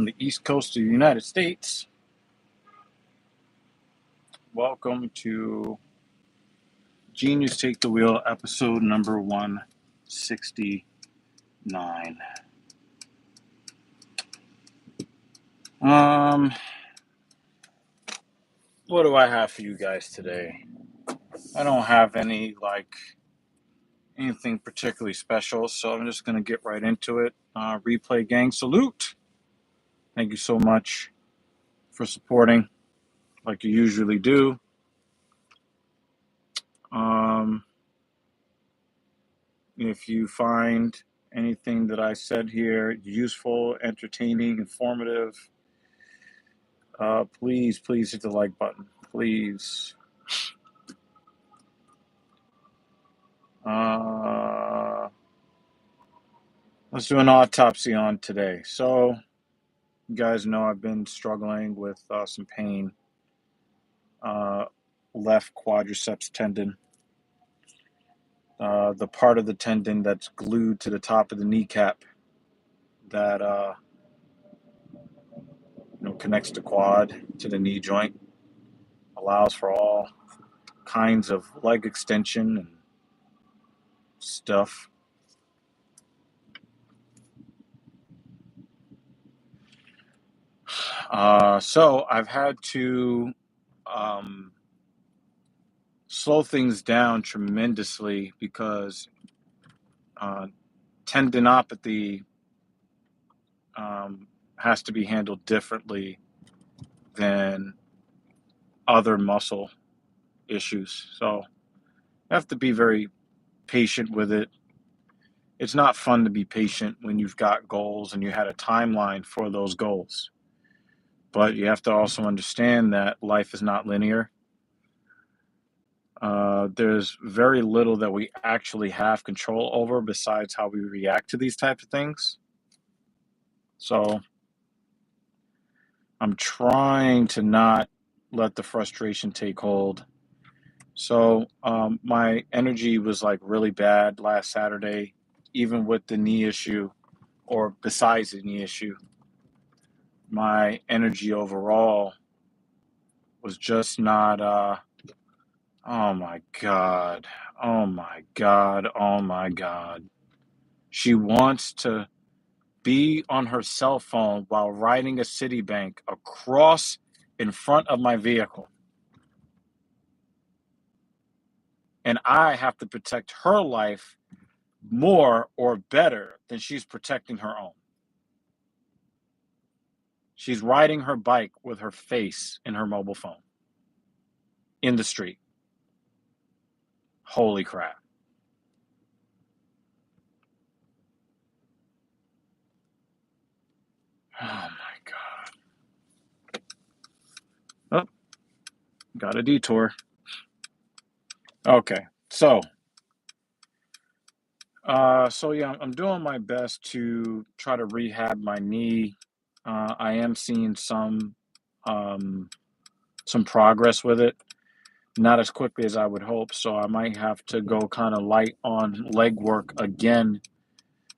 from the East Coast of the United States. Welcome to Genius Take the Wheel, episode number 169. What do I have for you guys today? I don't have anything particularly special, so I'm just going to get right into it. Replay gang salute. Thank you so much for supporting like you usually do. If you find anything that I said here useful, entertaining, informative, please hit the like button. Please. Let's do an autopsy on today. So, you guys know I've been struggling with some pain. Left quadriceps tendon. The part of the tendon that's glued to the top of the kneecap that connects the quad to the knee joint, allows for all kinds of leg extension and stuff. So I've had to slow things down tremendously because tendinopathy has to be handled differently than other muscle issues. So I have to be very patient with it. It's not fun to be patient when you've got goals and you had a timeline for those goals. But you have to also understand that life is not linear. There's very little that we actually have control over besides how we react to these types of things. So I'm trying to not let the frustration take hold. So my energy was like really bad last Saturday, even with the knee issue or besides the knee issue. My energy overall was just not, oh my God. She wants to be on her cell phone while riding a Citibank across in front of my vehicle. And I have to protect her life more or better than she's protecting her own. She's riding her bike with her face in her mobile phone in the street. Holy crap. Oh my God. Oh, got a detour. Okay, so yeah, I'm doing my best to try to rehab my knee. I am seeing some progress with it, not as quickly as I would hope. So I might have to go kind of light on leg work again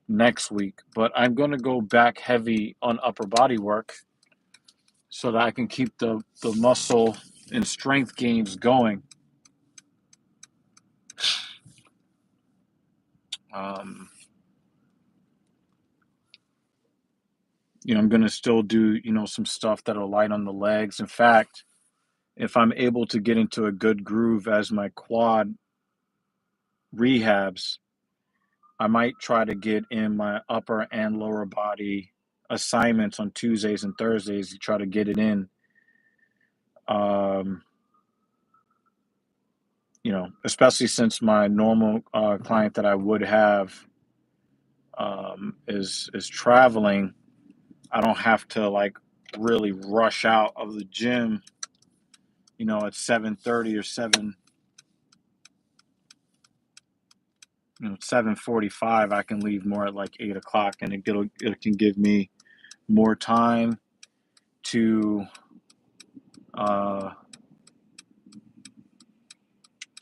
next week. But I'm going to go back heavy on upper body work so that I can keep the muscle and strength gains going. I'm going to still do, some stuff that'll light on the legs. In fact, if I'm able to get into a good groove as my quad rehabs, I might try to get in my upper and lower body assignments on Tuesdays and Thursdays to try to get it in. Especially since my normal client that I would have is traveling, I don't have to like really rush out of the gym, at 7:30 or 7:45. I can leave more at like 8 o'clock, and it can give me more time to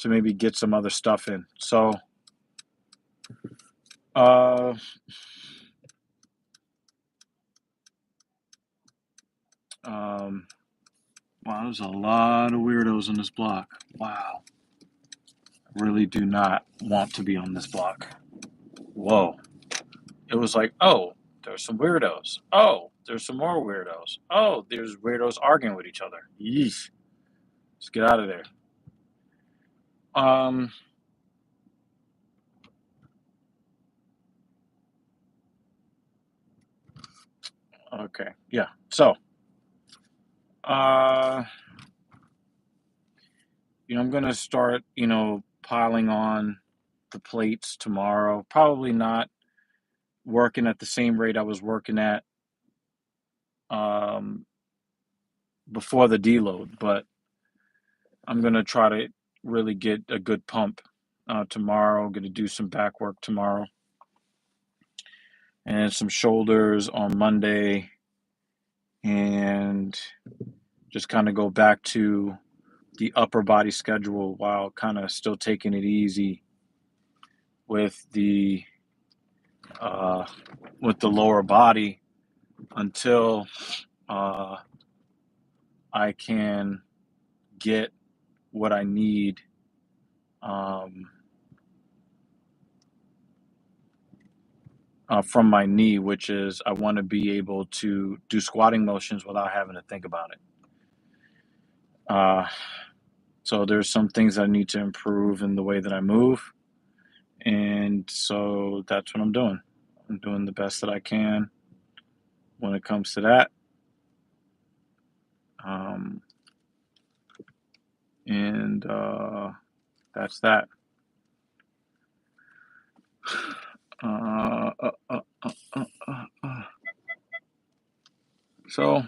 maybe get some other stuff in. So Wow, there's a lot of weirdos on this block. Wow. I really do not want to be on this block. Whoa. It was like, oh, there's some weirdos. Oh, there's some more weirdos. Oh, there's weirdos arguing with each other. Yeesh. Let's get out of there. Um, okay. Yeah. So, uh, I'm gonna start, piling on the plates tomorrow. Probably not working at the same rate I was working at um before the deload, but I'm gonna try to really get a good pump tomorrow. I'm gonna do some back work tomorrow and some shoulders on Monday, and just kind of go back to the upper body schedule while kind of still taking it easy with the uh, lower body until I can get what I need um, from my knee, which is I want to be able to do squatting motions without having to think about it. So there's some things I need to improve in the way that I move, and so that's what I'm doing. I'm doing the best that I can when it comes to that. Um, and that's that. Uh, uh, uh, uh, uh, so,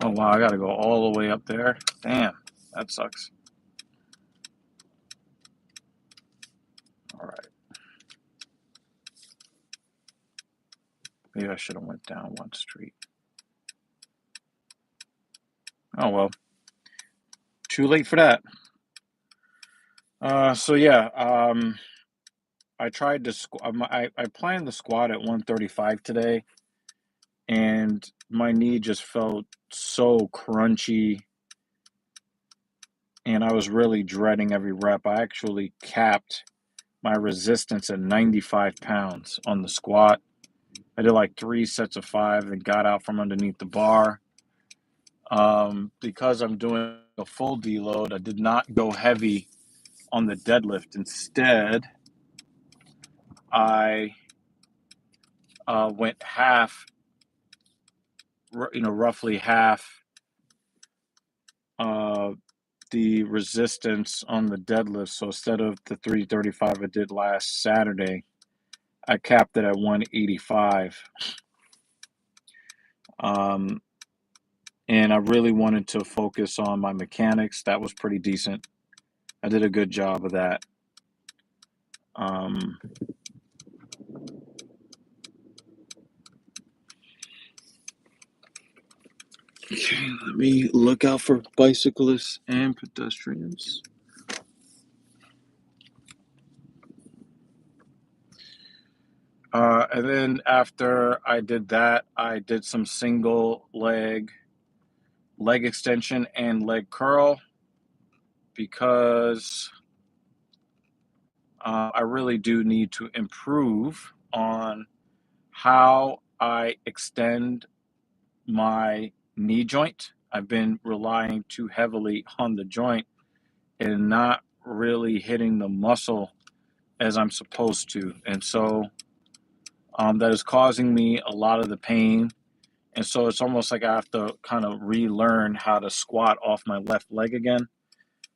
oh wow, I gotta go all the way up there. Damn, that sucks. All right, maybe I should have went down one street. Oh well, too late for that. So yeah, I tried to I planned the squat at 135 today, and my knee just felt so crunchy, and I was really dreading every rep. I actually capped my resistance at 95 pounds on the squat. I did like 3 sets of 5 and got out from underneath the bar. Because I'm doing a full deload, I did not go heavy on the deadlift. Instead, I went half, roughly half uh, the resistance on the deadlift. So instead of the 335 I did last Saturday, I capped it at 185. And I really wanted to focus on my mechanics. That was pretty decent. I did a good job of that. Okay, let me look out for bicyclists and pedestrians. And then after I did that, I did some single leg extension and leg curl because I really do need to improve on how I extend my knee joint. I've been relying too heavily on the joint and not really hitting the muscle as I'm supposed to. And so that is causing me a lot of the pain. And so it's almost like I have to kind of relearn how to squat off my left leg again.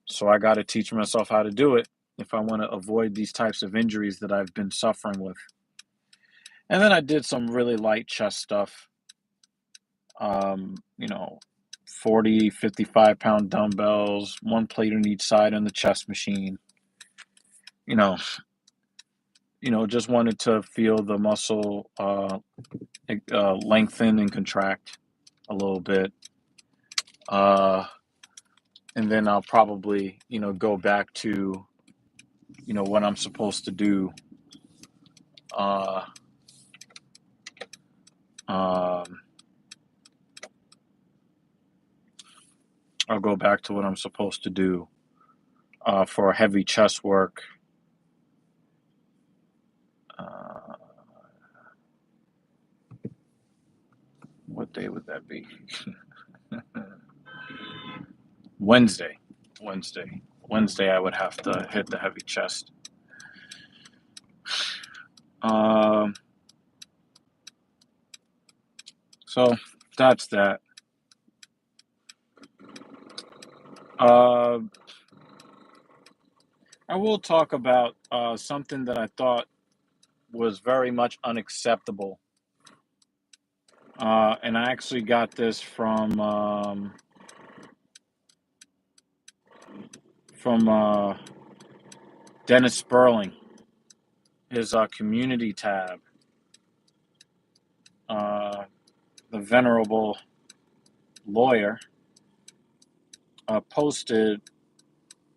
So I got to teach myself how to do it if I want to avoid these types of injuries that I've been suffering with. And then I did some really light chest stuff, um, you know, 40, 55-pound dumbbells, one plate on each side on the chest machine. You know, just wanted to feel the muscle lengthen and contract a little bit. And then I'll probably, go back to, what I'm supposed to do. Uh, um, I'll go back to what I'm supposed to do for heavy chest work. Uh, what day would that be? Wednesday. Wednesday, I would have to hit the heavy chest. Um, so that's that. Uh, I will talk about something that I thought was very much unacceptable. And I actually got this from Dennis Sperling, his community tab. The venerable lawyer posted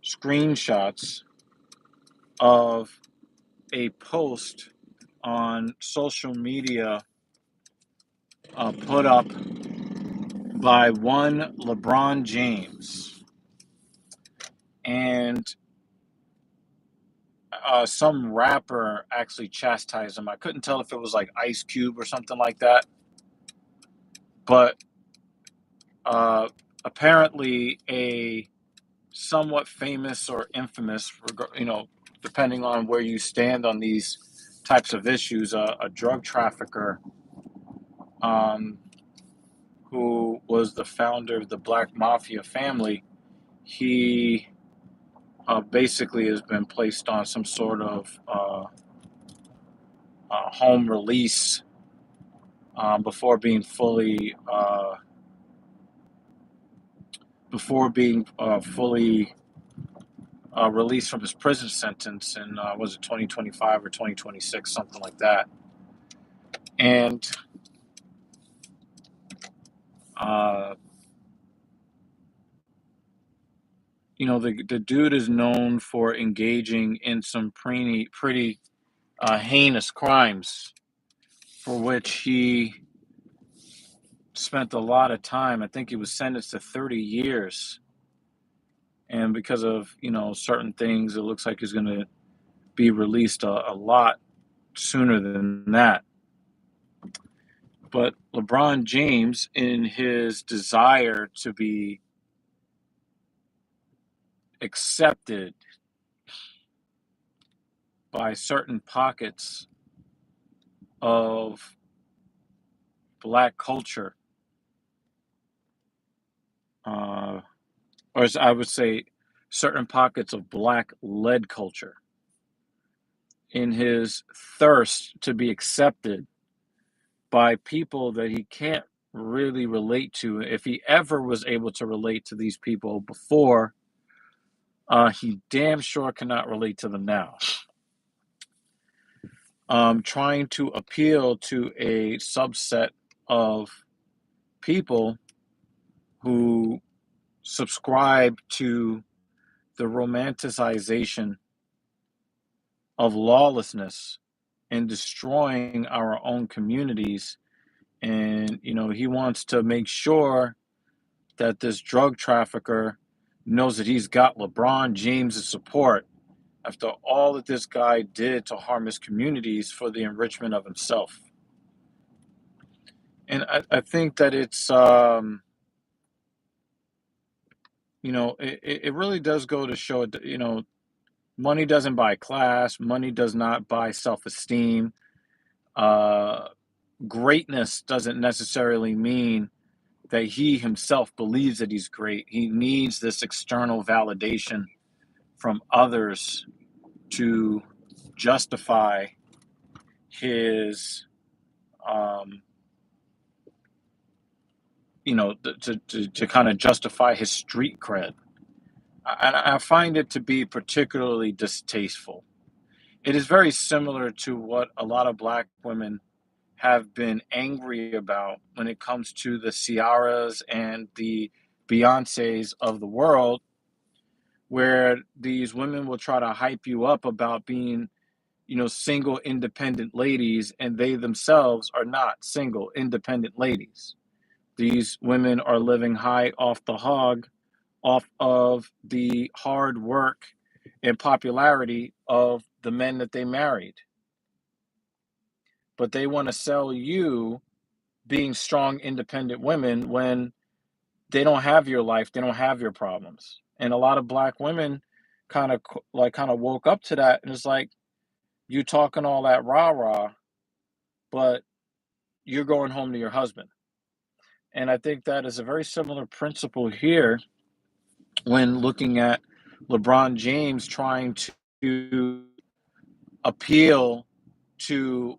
screenshots of a post on social media put up by one LeBron James, and some rapper actually chastised him. I couldn't tell if it was like Ice Cube or something like that, but apparently a somewhat famous or infamous, depending on where you stand on these types of issues, a drug trafficker um, who was the founder of the Black Mafia family. He basically has been placed on some sort of home release before being fully released from his prison sentence in was it 2025 or 2026, something like that. And uh, the dude is known for engaging in some pretty heinous crimes for which he spent a lot of time. I think he was sentenced to 30 years. And because of, certain things, it looks like he's going to be released a lot sooner than that. But LeBron James, in his desire to be accepted by certain pockets of Black culture, or as I would say, certain pockets of Black-led culture, in his thirst to be accepted by people that he can't really relate to, if he ever was able to relate to these people before, he damn sure cannot relate to them now. Trying to appeal to a subset of people who subscribe to the romanticization of lawlessness and destroying our own communities. And, he wants to make sure that this drug trafficker knows that he's got LeBron James' support after all that this guy did to harm his communities for the enrichment of himself. And I think that it's, it really does go to show, money doesn't buy class, money does not buy self-esteem. Greatness doesn't necessarily mean that he himself believes that he's great. He needs this external validation from others to justify his, to kind of justify his street cred. And I find it to be particularly distasteful. It is very similar to what a lot of Black women have been angry about when it comes to the Ciaras and the Beyoncés of the world, where these women will try to hype you up about being, single independent ladies, and they themselves are not single independent ladies. These women are living high off the hog off of the hard work and popularity of the men that they married. But they want to sell you being strong, independent women when they don't have your life, they don't have your problems. And a lot of black women kind of woke up to that, and it's like, you talking all that rah rah, but you're going home to your husband. And I think that is a very similar principle here when looking at LeBron James trying to appeal to,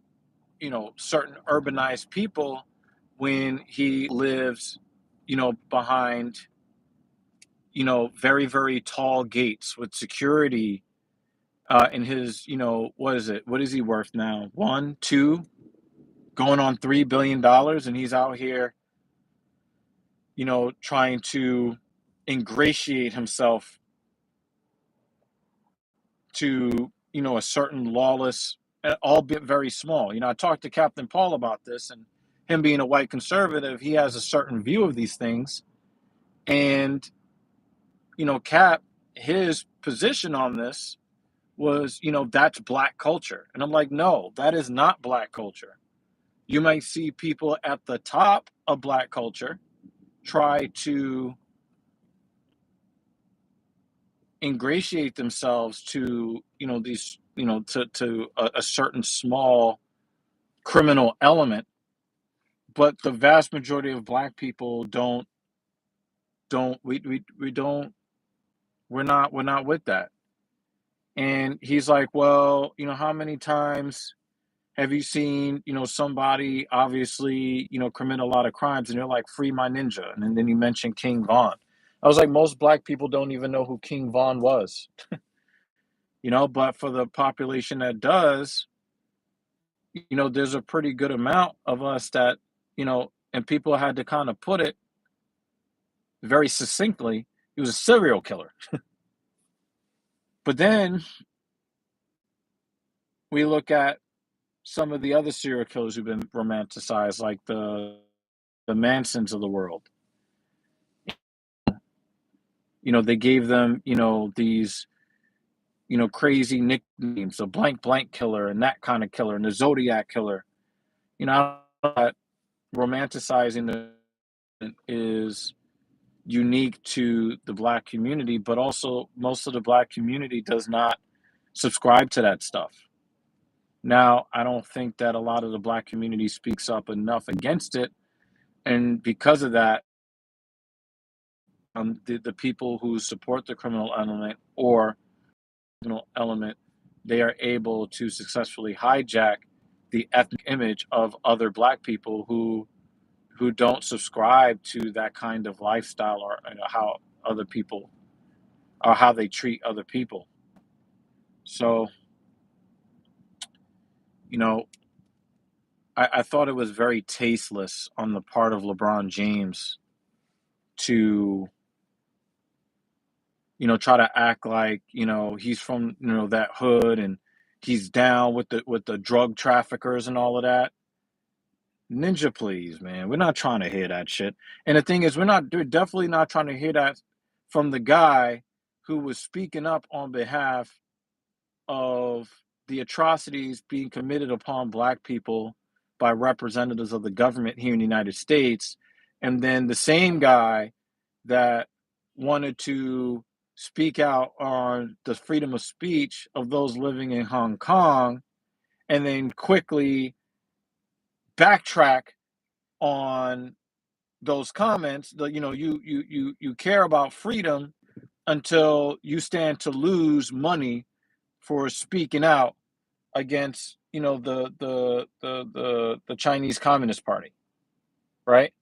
certain urbanized people when he lives, behind, very, very tall gates with security, in his, what is it? What is he worth now? One, two, going on $3 billion, and he's out here, trying to ingratiate himself to, a certain lawless, albeit very small. I talked to Captain Paul about this, and him being a white conservative, he has a certain view of these things. And, Cap, his position on this was, that's black culture. And I'm like, no, that is not black culture. You might see people at the top of black culture try to ingratiate themselves to, these, to a certain small criminal element, but the vast majority of black people don't we don't we're not with that. And he's like, well, how many times have you seen, somebody obviously, commit a lot of crimes, and you're like, free my ninja? And then you mentioned King Von. I was like, most black people don't even know who King Von was. But for the population that does, there's a pretty good amount of us that, and people had to kind of put it very succinctly, he was a serial killer. But then we look at some of the other serial killers who've been romanticized, like the Mansons of the world. They gave them, these, crazy nicknames, the blank blank killer and that kind of killer and the Zodiac killer. That romanticizing is unique to the black community, but also most of the black community does not subscribe to that stuff. Now, I don't think that a lot of the black community speaks up enough against it. And because of that, the people who support the criminal element or criminal element, they are able to successfully hijack the ethnic image of other black people who don't subscribe to that kind of lifestyle, or how other people, or how they treat other people. So, you know, I thought it was very tasteless on the part of LeBron James to, try to act like, he's from, that hood, and he's down with the drug traffickers and all of that. Ninja, please, man. We're not trying to hear that shit. And the thing is, we're definitely not trying to hear that from the guy who was speaking up on behalf of the atrocities being committed upon black people by representatives of the government here in the United States. And then the same guy that wanted to speak out on the freedom of speech of those living in Hong Kong, and then quickly backtrack on those comments. You care about freedom until you stand to lose money for speaking out against, the Chinese Communist Party, right?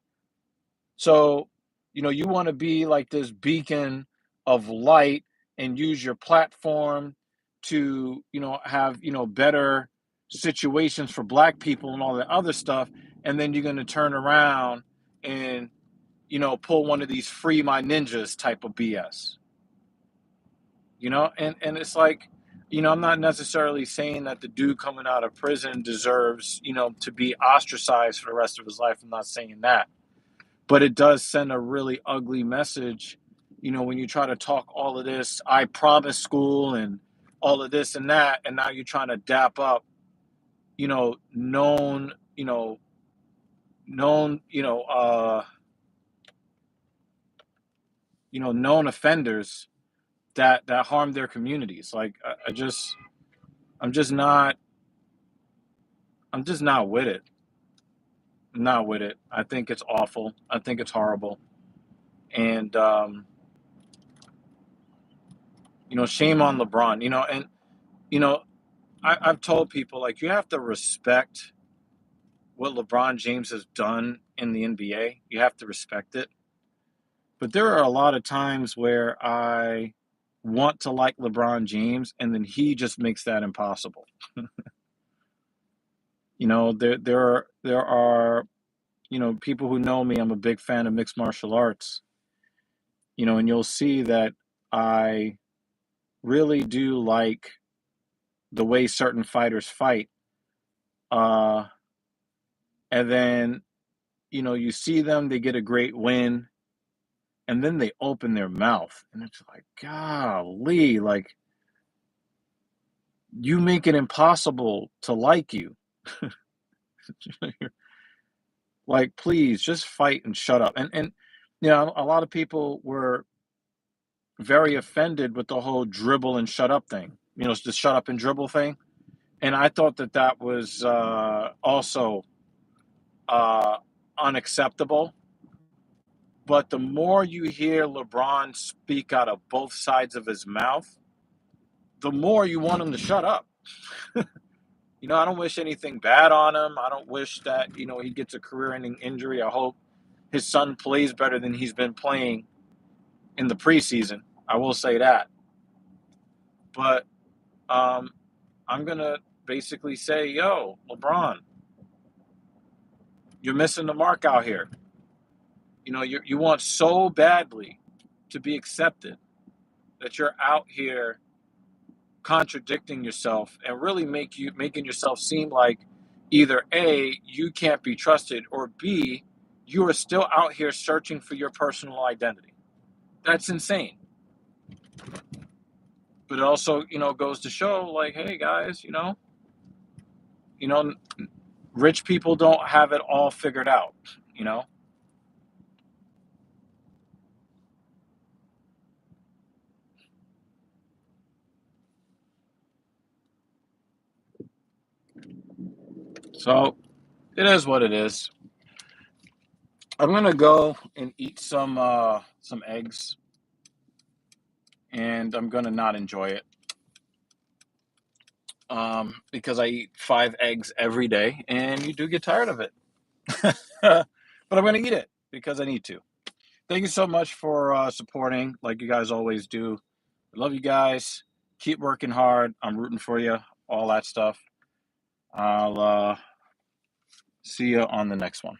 So, you want to be like this beacon of light and use your platform to, have, better situations for black people and all that other stuff. And then you're going to turn around and, pull one of these free my ninjas type of BS, and it's like, I'm not necessarily saying that the dude coming out of prison deserves, to be ostracized for the rest of his life. I'm not saying that. But it does send a really ugly message, when you try to talk all of this, I promise school and all of this and that, and now you're trying to dap up, known, known, known offenders that harm their communities. Like I'm just not, I'm just not with it. I'm not with it. I think it's awful. I think it's horrible. And shame on LeBron. And you know, I've told people, like, you have to respect what LeBron James has done in the NBA. You have to respect it. But there are a lot of times where I want to like LeBron James, and then he just makes that impossible. There are people who know me. I'm a big fan of mixed martial arts. And you'll see that I really do like the way certain fighters fight. Uh, and then, you see them, they get a great win, and then they open their mouth. And it's like, golly, like, you make it impossible to like you. Like, please just fight and shut up. And a lot of people were very offended with the whole dribble and shut up thing. It's the shut up and dribble thing. And I thought that was also unacceptable. But the more you hear LeBron speak out of both sides of his mouth, the more you want him to shut up. I don't wish anything bad on him. I don't wish that, he gets a career-ending injury. I hope his son plays better than he's been playing in the preseason. I will say that. But I'm going to basically say, yo, LeBron, you're missing the mark out here. You want so badly to be accepted that you're out here contradicting yourself and really making yourself seem like either A, you can't be trusted, or B, you are still out here searching for your personal identity. That's insane. But it also, goes to show, like, hey guys, rich people don't have it all figured out, you know? So it is what it is. I'm gonna go and eat some eggs, and I'm gonna not enjoy it. Because I eat 5 eggs every day, and you do get tired of it. But I'm gonna eat it because I need to. Thank you so much for supporting, like you guys always do. I love you guys. Keep working hard. I'm rooting for you. All that stuff. I'll see you on the next one.